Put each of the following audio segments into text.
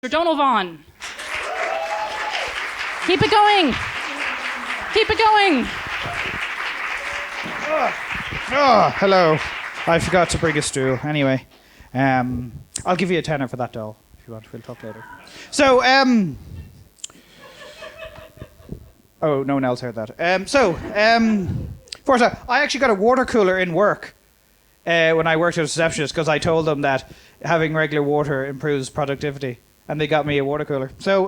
Donal Vaughan. Keep it going. Keep it going. Oh, hello. I forgot to bring a stool. Anyway, I'll give you a tenner for that doll if you want. We'll talk later. So, oh, no one else heard that. First, I actually got a water cooler in work when I worked as a receptionist because I told them that having regular water improves productivity, and they got me a water cooler. So,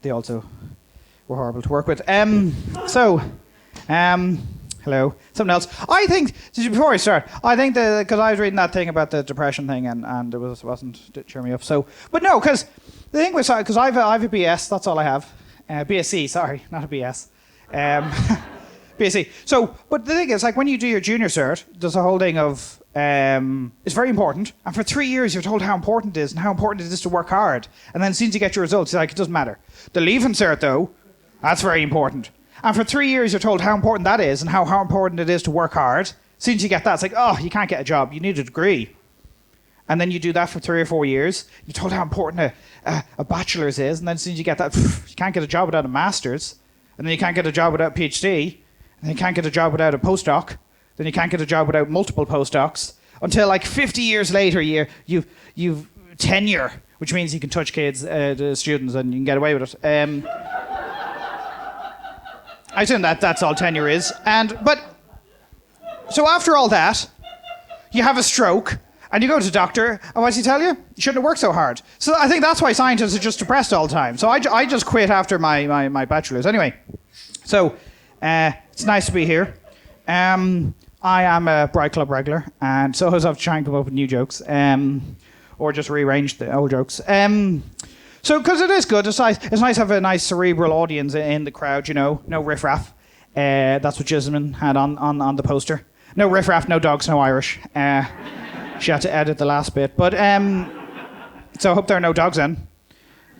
they also were horrible to work with. Hello. Something else. I think, before I start, I think that, because I was reading that thing about the depression thing and it wasn't cheering me up. So, but no, because the thing was, because I have a BS, that's all I have. BSc, sorry, not a BS. BSc. So, but the thing is, like when you do your junior cert, there's a whole thing of, it's very important. And for 3 years, you're told how important it is and how important it is to work hard. And then as soon as you get your results, you're like, it doesn't matter. The leaving cert, though, that's very important. And for 3 years, you're told how important that is and how important it is to work hard. As soon as you get that, it's like, oh, you can't get a job. You need a degree. And then you do that for 3 or 4 years. You're told how important a bachelor's is. And then as soon as you get that, you can't get a job without a master's. And then you can't get a job without a PhD. And then you can't get a job without a postdoc. Then you can't get a job without multiple postdocs. Until like 50 years later, you've tenure, which means you can touch kids, the students, and you can get away with it. I assume that's all tenure is. So after all that, you have a stroke, and you go to the doctor, and what does he tell you? You shouldn't have worked so hard. So I think that's why scientists are just depressed all the time. So I just quit after my bachelor's. Anyway, so it's nice to be here. I am a Bright Club regular, and so I have to try and come up with new jokes, or just rearrange the old jokes. So, because it is good, it's nice to have a nice cerebral audience in the crowd, you know, no riffraff. That's what Gisman had on the poster. No riffraff, no dogs, no Irish. She had to edit the last bit, but so I hope there are no dogs in.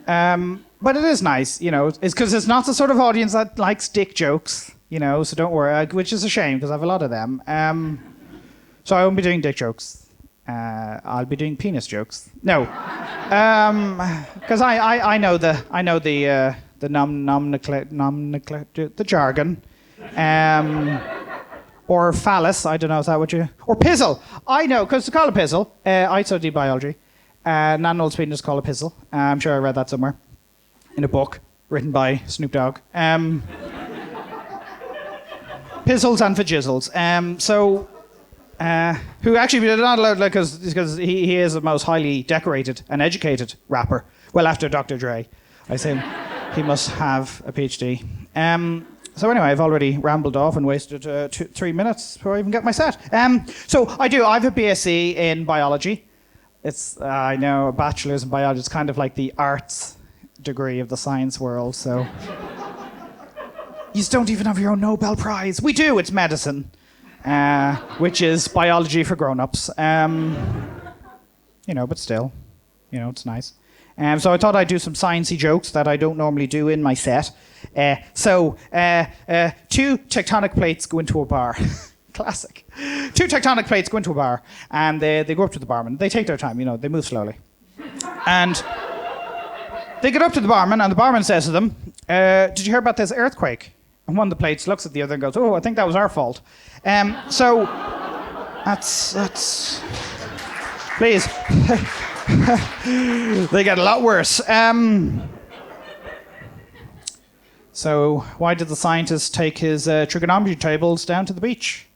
But it is nice, you know, it's because it's not the sort of audience that likes dick jokes, you know, so don't worry, which is a shame because I have a lot of them. So I won't be doing dick jokes. I'll be doing penis jokes. No, because I know the the jargon, or phallus. I don't know, is that what you, or pizzle? I know because they call it pizzle. I studied biology. Nan Old Sweden just call it pizzle. I'm sure I read that somewhere in a book written by Snoop Dogg. Pizzles and vajizzles. Who actually did not allowed, because he is the most highly decorated and educated rapper. Well, after Dr. Dre, I assume he must have a PhD. So anyway, I've already rambled off and wasted 3 minutes before I even get my set. So I have a BSc in biology. It's I know a bachelor's in biology. It's kind of like the arts degree of the science world. So you don't even have your own Nobel Prize. We do. It's medicine. Which is biology for grown-ups. You know, but still, you know, it's nice. So I thought I'd do some sciencey jokes that I don't normally do in my set. Two tectonic plates go into a bar. Classic. Two tectonic plates go into a bar, and they go up to the barman. They take their time, you know, they move slowly. And they get up to the barman, and the barman says to them, did you hear about this earthquake? And one of the plates looks at the other and goes, oh, I think that was our fault. So that's please. They get a lot worse. So why did the scientist take his trigonometry tables down to the beach?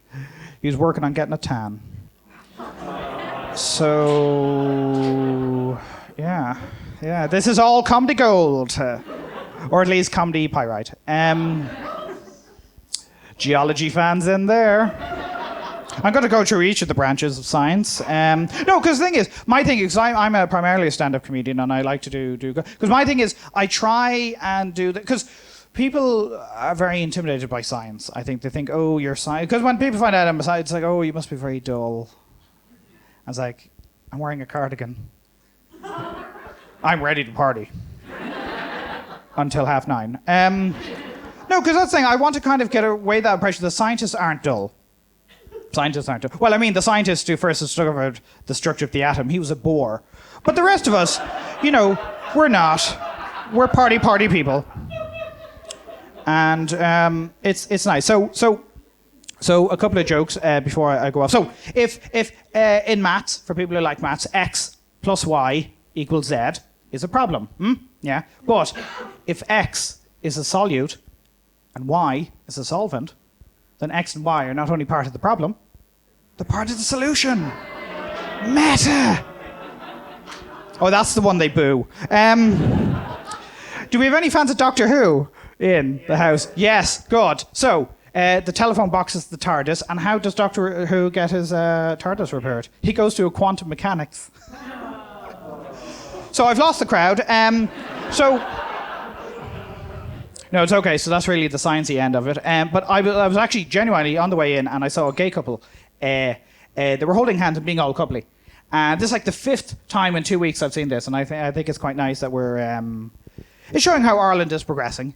He was working on getting a tan. So yeah, this is all comedy gold, or at least comedy pyrite. Geology fans in there. I'm going to go through each of the branches of science. No, because the thing is, my thing is, I'm primarily a stand-up comedian, and I like to do because my thing is, I try and do that, because people are very intimidated by science. I think they think, oh, you're science, because when people find out I'm a science, it's like, oh, you must be very dull. I was like, I'm wearing a cardigan. I'm ready to party. Until 9:30. No, because that's the thing, I want to kind of get away that impression that scientists aren't dull. Scientists aren't dull. Well, I mean, the scientist who first discovered the structure of the atom, he was a bore. But the rest of us, you know, we're not. We're party people. And it's nice. So a couple of jokes before I go off. So if in maths, for people who like maths, x plus y equals z is a problem. Yeah. But if x is a solute and y is a solvent, then x and y are not only part of the problem, they're part of the solution. Meta. Oh, that's the one they boo. Do we have any fans of Doctor Who in the house? Yes, good. So, the telephone box is the TARDIS, and how does Doctor Who get his TARDIS repaired? He goes to a quantum mechanics. So I've lost the crowd. No, it's okay. So that's really the sciencey end of it. But I was actually genuinely on the way in, and I saw a gay couple. They were holding hands and being all coupley. And this is like the 5th time in 2 weeks I've seen this, and I think it's quite nice that we're. It's showing how Ireland is progressing.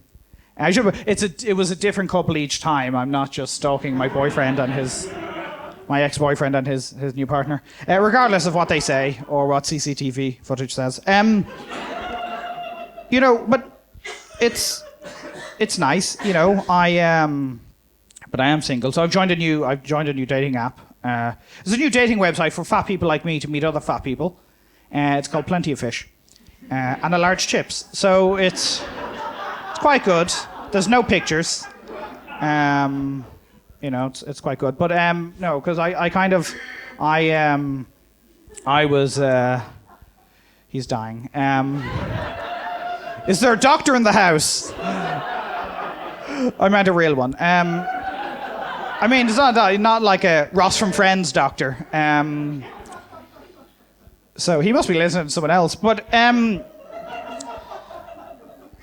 It was a different couple each time. I'm not just stalking my boyfriend and my ex-boyfriend and his new partner, regardless of what they say or what CCTV footage says. You know, but it's nice. You know, but I am single, so I've joined a new dating app. There's a new dating website for fat people like me to meet other fat people. It's called Plenty of Fish. And a large chips. So it's quite good. There's no pictures. You know, it's quite good. But no, because he's dying. Is there a doctor in the house? I meant a real one. I mean, it's not like a Ross from Friends doctor. So he must be listening to someone else. But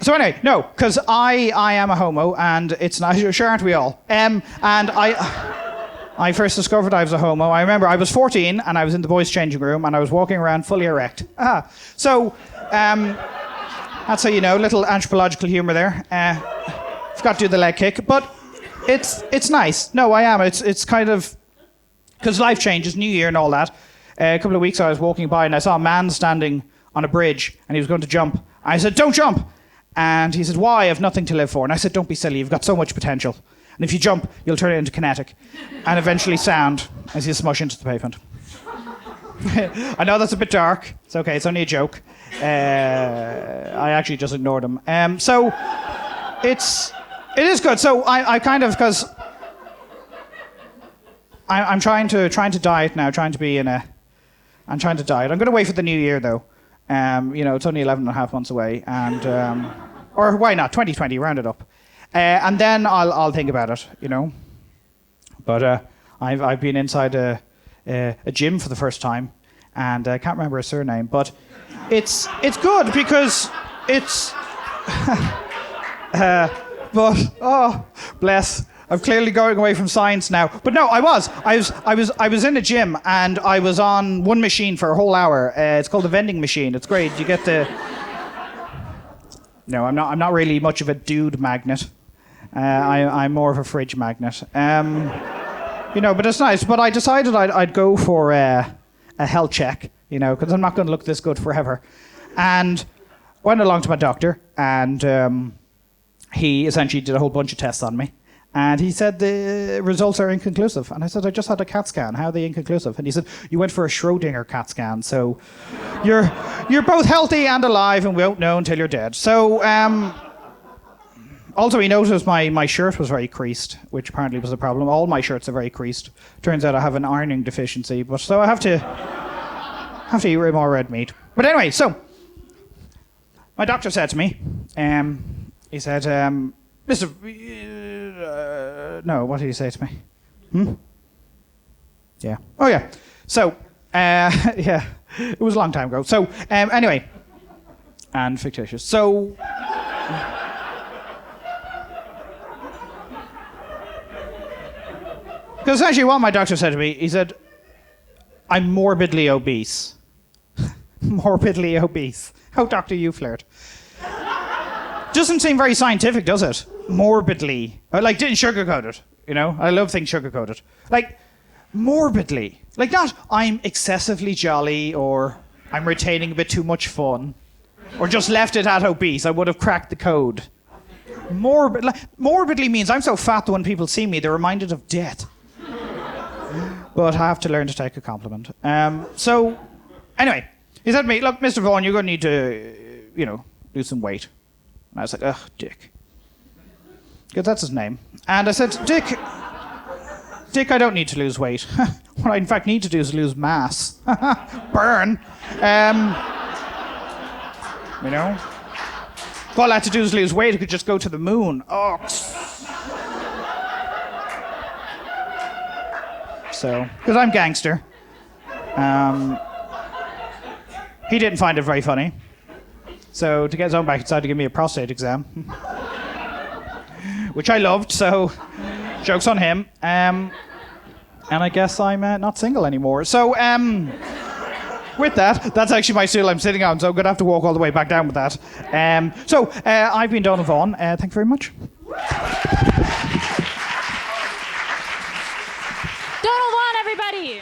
so anyway, no, because I am a homo, and it's not. Sure, aren't we all? And I first discovered I was a homo. I remember I was 14 and I was in the boys' changing room and I was walking around fully erect. So that's how you know. Little anthropological humour there. Forgot to do the leg kick, but it's nice. No, I am. It's kind of because life changes, New Year and all that. A couple of weeks I was walking by and I saw a man standing on a bridge and he was going to jump. I said, "Don't jump." And he said, "Why? I've nothing to live for." And I said, "Don't be silly. You've got so much potential. And if you jump, you'll turn it into kinetic and eventually sound as you smush into the pavement." I know that's a bit dark. It's okay. It's only a joke. I actually just ignored him. So it is good. So I kind of, because I'm trying to diet now, I'm trying to diet. I'm going to wait for the new year though. You know, it's only 11 and a half months away, and or why not 2020, round it up, and then I'll think about it, you know. But I've been inside a gym for the first time, and I can't remember his surname, but it's good because it's. But oh, bless. I'm clearly going away from science now. But no, I was in a gym and I was on one machine for a whole hour. It's called the vending machine. It's great. You get the. No, I'm not really much of a dude magnet. I'm more of a fridge magnet. You know, but it's nice. But I decided I'd go for a health check. You know, because I'm not going to look this good forever. And went along to my doctor, and he essentially did a whole bunch of tests on me. And he said the results are inconclusive. And I said, "I just had a CAT scan. How are they inconclusive?" And he said, "You went for a Schrodinger CAT scan, so you're both healthy and alive, and we won't know until you're dead." So also he noticed my shirt was very creased, which apparently was a problem. All my shirts are very creased. Turns out I have an ironing deficiency, but so I have to eat more red meat. But anyway, so my doctor said to me, he said, "Mr. No, what did he say to me? Yeah. Oh, yeah. So, yeah, it was a long time ago. So, anyway, and fictitious. So, because essentially what my doctor said to me, he said, "I'm morbidly obese." Morbidly obese. How Dr. You flirt. Doesn't seem very scientific, does it? Morbidly. Like, didn't sugarcoat it, you know? I love things sugarcoated. Like, morbidly. Like, not I'm excessively jolly or I'm retaining a bit too much fun. Or just left it at obese, I would have cracked the code. Morbidly means I'm so fat that when people see me, they're reminded of death. But I have to learn to take a compliment. So, anyway, he said to me, look, Mr. Vaughan, you're going to need to, lose some weight. And I was like, ugh, Dick. Because that's his name. And I said, Dick, I don't need to lose weight. What I in fact need to do is lose mass. Burn. If all I had to do is lose weight, I could just go to the moon. Oh. So, because I'm gangster. He didn't find it very funny. So, to get his own back, he decided to give me a prostate exam. Which I loved, so joke's on him. And I guess I'm not single anymore. So, with that, that's actually my stool I'm sitting on, so I'm going to have to walk all the way back down with that. I've been Donal Vaughan. Thank you very much. Donal Vaughan, everybody!